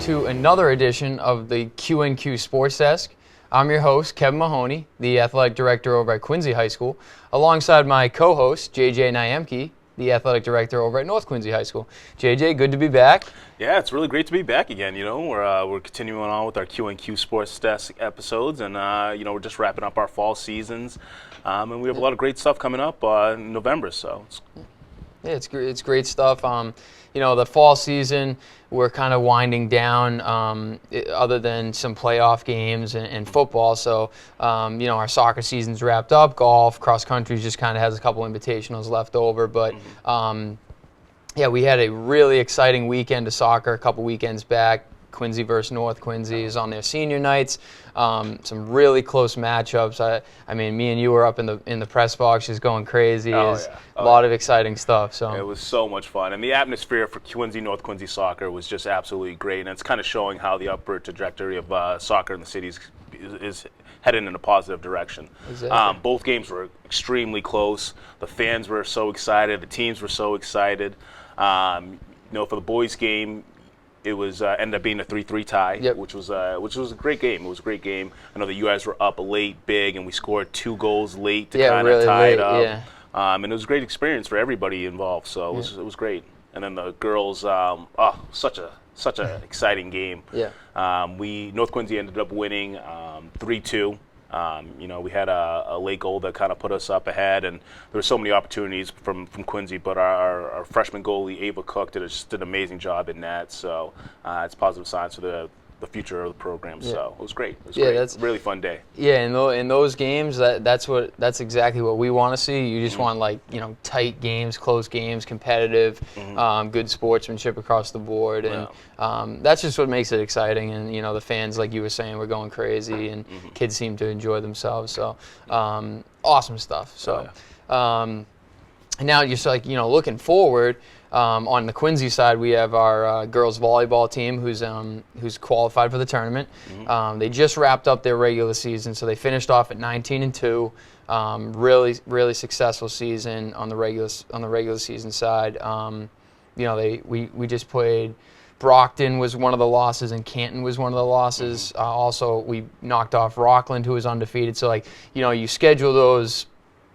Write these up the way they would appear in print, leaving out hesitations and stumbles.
to another edition of the Q&Q Sports Desk. I'm your host, Kevin Mahoney, the athletic director over at Quincy High School, alongside my co-host, JJ Nyemke, the athletic director over at North Quincy High School. JJ, good to be back. Yeah, it's really great to be back again. We're continuing on with our Q&Q Sports Desk episodes, and we're just wrapping up our fall seasons, and we have a lot of great stuff coming up in November. So it's great stuff. The fall season, we're kind of winding down, other than some playoff games and football. So, our soccer season's wrapped up. Golf, cross country just kind of has a couple invitationals left over. But, we had a really exciting weekend of soccer a couple weekends back. Quincy versus North Quincy is on their senior nights. Some really close matchups. I mean, me and you were up in the press box just going crazy. A lot of exciting stuff. So it was so much fun, and the atmosphere for Quincy North Quincy soccer was just absolutely great. And it's kind of showing how the upward trajectory of soccer in the city is heading in a positive direction. Exactly. Both games were extremely close. The fans were so excited. The teams were so excited. For the boys' game, it was ended up being a 3-3 tie, yep. which was a great game. It was a great game. I know that you guys were up late, big, and we scored 2 goals late to kind of really tie it late, up. yeah. And it was a great experience for everybody involved. So it was great. And then the girls, such a exciting game. Yeah. North Quincy ended up winning 3-2. We had a late goal that kind of put us up ahead, and there were so many opportunities from Quincy, but our freshman goalie, Ava Cook, did an amazing job in that. So it's positive signs for the future of the program. Yeah. So it was great. It was great. That's a really fun day. Yeah, in those games, that's exactly what we want to see. You just want tight games, close games, competitive, good sportsmanship across the board, and that's just what makes it exciting. And the fans, like you were saying, were going crazy, and kids seem to enjoy themselves. So awesome stuff. So now just looking forward. On the Quincy side, we have our girls volleyball team who's qualified for the tournament. They just wrapped up their regular season, so they finished off at 19-2. Really successful season on the regular season side. We just played. Brockton was one of the losses, and Canton was one of the losses. Also, we knocked off Rockland, who was undefeated. So you schedule those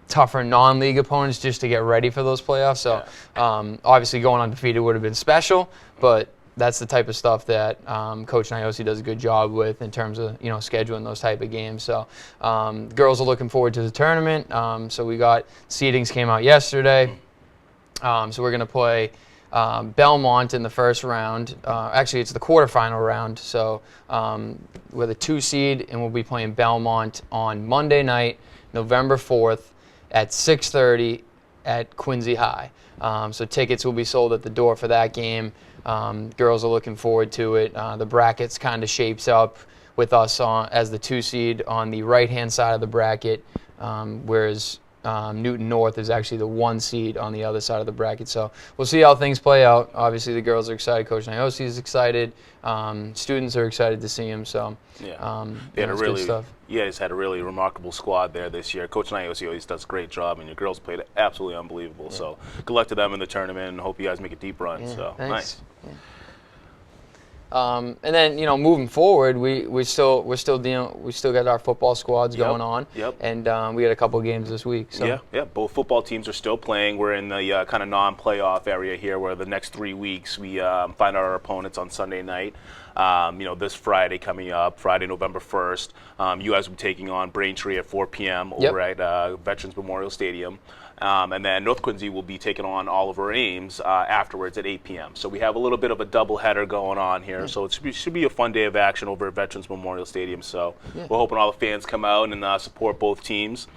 tougher non-league opponents just to get ready for those playoffs. So obviously going undefeated would have been special, but that's the type of stuff that Coach Niosi does a good job with in terms of scheduling those type of games. So girls are looking forward to the tournament. So we got seedings came out yesterday. So we're going to play Belmont in the first round. Actually, it's the quarterfinal round. So we're the 2 seed, and we'll be playing Belmont on Monday night, November 4th, at 6:30 at Quincy High. So tickets will be sold at the door for that game. Girls are looking forward to it. The brackets kind of shapes up with us as the 2 seed on the right-hand side of the bracket, whereas Newton North is actually the 1 seed on the other side of the bracket. So we'll see how things play out. Obviously, the girls are excited. Coach Niosi is excited. Students are excited to see him. So they had good stuff. He's had a really remarkable squad there this year. Coach Niosi always does a great job, and your girls played absolutely unbelievable. Yeah. So good luck to them in the tournament, and hope you guys make a deep run. Yeah, so thanks. Nice. Yeah. And then moving forward, we still got our football squads going on. Yep. And we had a couple of games this week. So. Yeah. Both football teams are still playing. We're in the kind of non-playoff area here, where the next 3 weeks we find our opponents on Sunday night. This Friday coming up, Friday, November 1st, you guys will be taking on Braintree at 4 p.m. over at Veterans Memorial Stadium. And then North Quincy will be taking on Oliver Ames afterwards at 8 p.m. So we have a little bit of a doubleheader going on here. So it should be a fun day of action over at Veterans Memorial Stadium. So we're hoping all the fans come out and support both teams.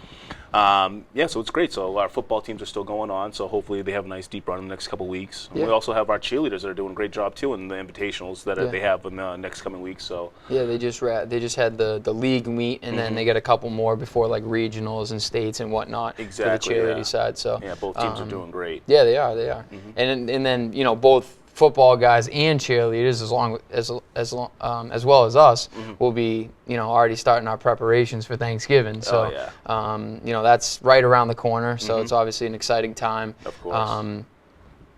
So it's great. So our football teams are still going on. So hopefully they have a nice deep run in the next couple of weeks. Yeah. We also have our cheerleaders that are doing a great job too in the invitationals that they have in the next coming weeks. So they just had the league meet, and then they get a couple more before regionals and states and whatnot. Exactly. For the cheerleading side. So both teams are doing great. Yeah, they are. And then both football guys and cheerleaders, as well as us, will be already starting our preparations for Thanksgiving. So that's right around the corner. So it's obviously an exciting time. Of course.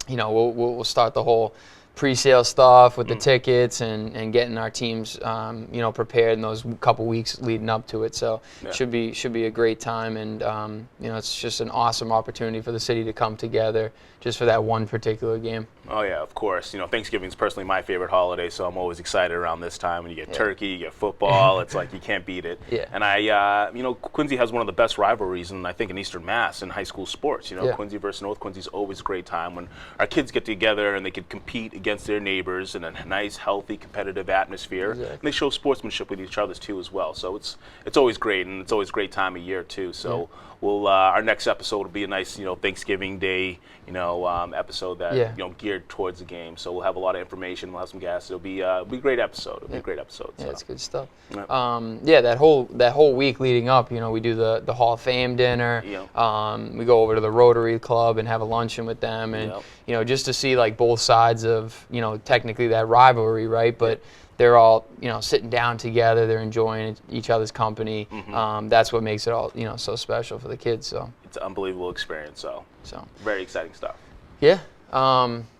We'll start the whole pre-sale stuff with the tickets and getting our teams, prepared in those couple weeks leading up to it. So should be a great time, and it's just an awesome opportunity for the city to come together just for that one particular game. Oh yeah, of course. Thanksgiving is personally my favorite holiday, so I'm always excited around this time. When you get turkey, you get football, it's like you can't beat it. Yeah. And Quincy has one of the best rivalries, I think, in Eastern Mass in high school sports. Quincy versus North Quincy is always a great time when our kids get together and they can compete against their neighbors in a nice, healthy, competitive atmosphere. Exactly. And they show sportsmanship with each other too as well. So it's always great, and it's always a great time of year too. So we'll our next episode will be a nice Thanksgiving Day episode that geared towards the game. So we'll have a lot of information. We'll have some guests. It'll be a great episode. It'll be a great episode. Yeah, so. it's good stuff. Yeah. That whole week leading up, we do the Hall of Fame dinner. We go over to the Rotary Club and have a luncheon with them, and just to see like both sides of technically that rivalry, right? But they're all sitting down together. They're enjoying each other's company. That's what makes it all so special for the kids. So it's an unbelievable experience. So very exciting stuff. Yeah.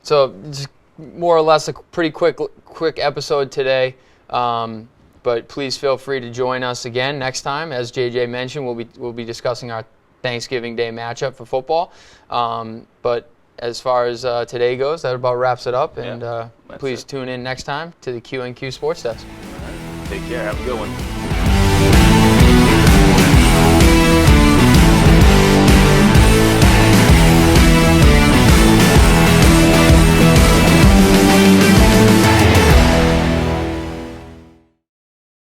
So just more or less a pretty quick episode today. But please feel free to join us again next time. As JJ mentioned, we'll be discussing our Thanksgiving Day matchup for football. But as far as today goes, that about wraps it up. And please tune in next time to the Q&Q Sports Desk. Take care. Have a good one.